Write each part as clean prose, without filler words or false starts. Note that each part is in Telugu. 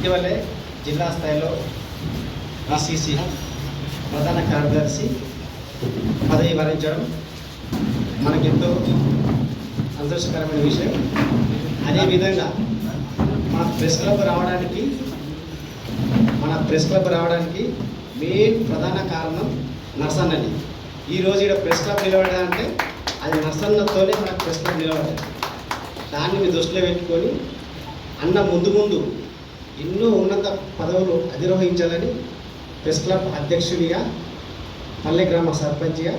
ఇటీవలే జిల్లా స్థాయిలో ఆర్సీసీ ప్రధాన కార్యదర్శి పదవి వరించడం మనకెంతో సంతోషకరమైన విషయం. అదేవిధంగా మన ప్రెస్ క్లబ్ రావడానికి మెయిన్ ప్రధాన కారణం నర్సన్నని. ఈరోజు ఇక్కడ ప్రెస్ క్లబ్ నిలబడాలంటే అది నర్సన్నతోనే మన ప్రెస్ క్లబ్ నిలబడాలి. దాన్ని మీ దృష్టిలో పెట్టుకొని అన్న ముందు ఎన్నో ఉన్నత పదవులు అధిరోహించాలని ప్రెస్ క్లబ్ అధ్యక్షుడిగా, పల్లె గ్రామ సర్పంచ్గా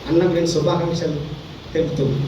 అన్నకు నేను శుభాకాంక్షలు తెలుపుతుంది.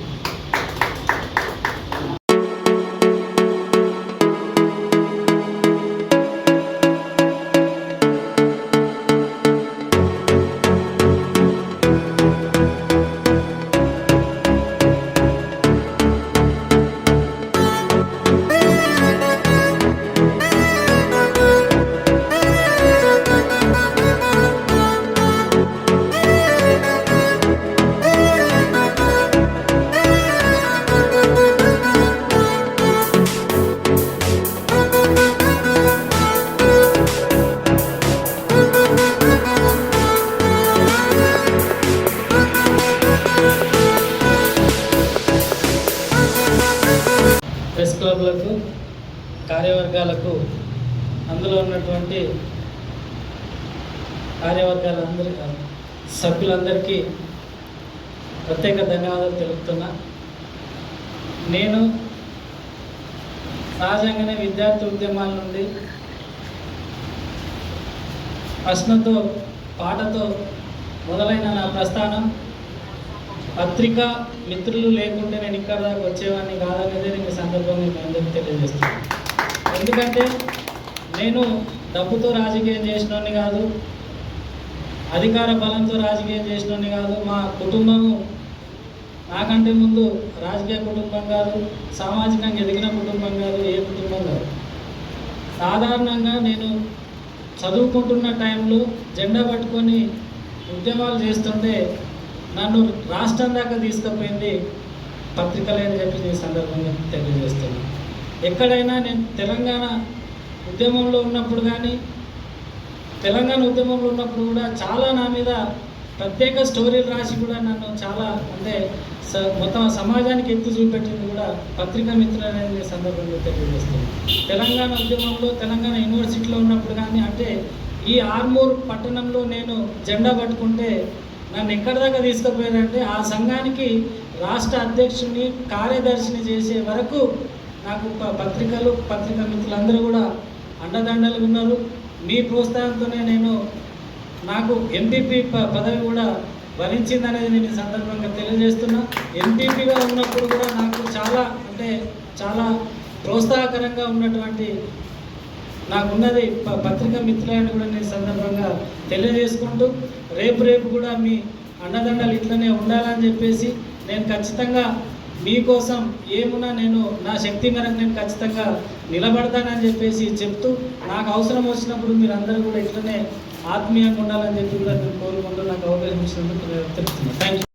ప్రెస్ క్లబ్లకు, కార్యవర్గాలకు, అందులో ఉన్నటువంటి సభ్యులందరికీ ప్రత్యేక ధన్యవాదాలు తెలుపుతున్నా. నేను సహజంగానే విద్యార్థి ఉద్యమాల నుండి ప్రశ్నతో, పాటతో మొదలైన నా ప్రస్థానం పత్రికా మిత్రులు లేకుంటే నేను ఇక్కడ దాకా వచ్చేవాడిని కాదనేది నేను ఈ సందర్భంగా మీ అందరికీ తెలియజేస్తున్నాను. ఎందుకంటే నేను డబ్బుతో రాజకీయం చేసినోని కాదు, అధికార బలంతో రాజకీయం చేసినోని కాదు. మా కుటుంబము నాకంటే ముందు రాజకీయ కుటుంబం కాదు, సామాజికంగా ఎదిగిన కుటుంబం కాదు, ఏ కుటుంబం కాదు. సాధారణంగా నేను చదువుకుంటున్న టైంలో జెండా పట్టుకొని ఉద్యమాలు చేస్తుంటే నన్ను రాష్ట్రం దాకా తీసుకుపోయింది పత్రికలే అని చెప్పి ఈ సందర్భంగా తెలియజేస్తున్నాను. ఎక్కడైనా నేను తెలంగాణ ఉద్యమంలో ఉన్నప్పుడు కూడా చాలా నా మీద ప్రత్యేక స్టోరీలు రాసి కూడా నన్ను చాలా మొత్తం సమాజానికి ఎత్తు చూపెట్టింది కూడా పత్రికా మిత్రులు అనేది సందర్భంగా తెలియజేస్తున్నాను. తెలంగాణ ఉద్యమంలో, తెలంగాణ యూనివర్సిటీలో ఉన్నప్పుడు ఈ ఆర్మూర్ పట్టణంలో నేను జెండా పట్టుకుంటే నన్ను ఎక్కడి దాకా తీసుకుపోయారంటే ఆ సంఘానికి రాష్ట్ర అధ్యక్షుని, కార్యదర్శిని చేసే వరకు నాకు పత్రికా మిత్రులందరూ కూడా అండదండలు ఉన్నారు. మీ ప్రోత్సాహంతోనే నాకు ఎంపీపీ పదవి కూడా వరించిందనేది నేను ఈ సందర్భంగా తెలియజేస్తున్నా. ఎంపీపీగా ఉన్నప్పుడు కూడా నాకు చాలా ప్రోత్సాహకరంగా ఉన్నటువంటి నాకున్నది పత్రికా మిత్రులని కూడా నేను సందర్భంగా తెలియజేసుకుంటూ రేపు కూడా మీ అండదండలు ఇట్లనే ఉండాలని చెప్పేసి నేను ఖచ్చితంగా మీకోసం ఏమున్నా నా శక్తి మేరకు నేను ఖచ్చితంగా నిలబడతానని చెప్పేసి చెప్తూ, నాకు అవసరం వచ్చినప్పుడు మీరు అందరూ కూడా ఇట్లనే ఆత్మీయంగా ఉండాలని చెప్పి కూడా నేను కోరుకుంటూ నాకు అవకాశం ఇచ్చినందుకు చెప్తున్నాను. Thank you.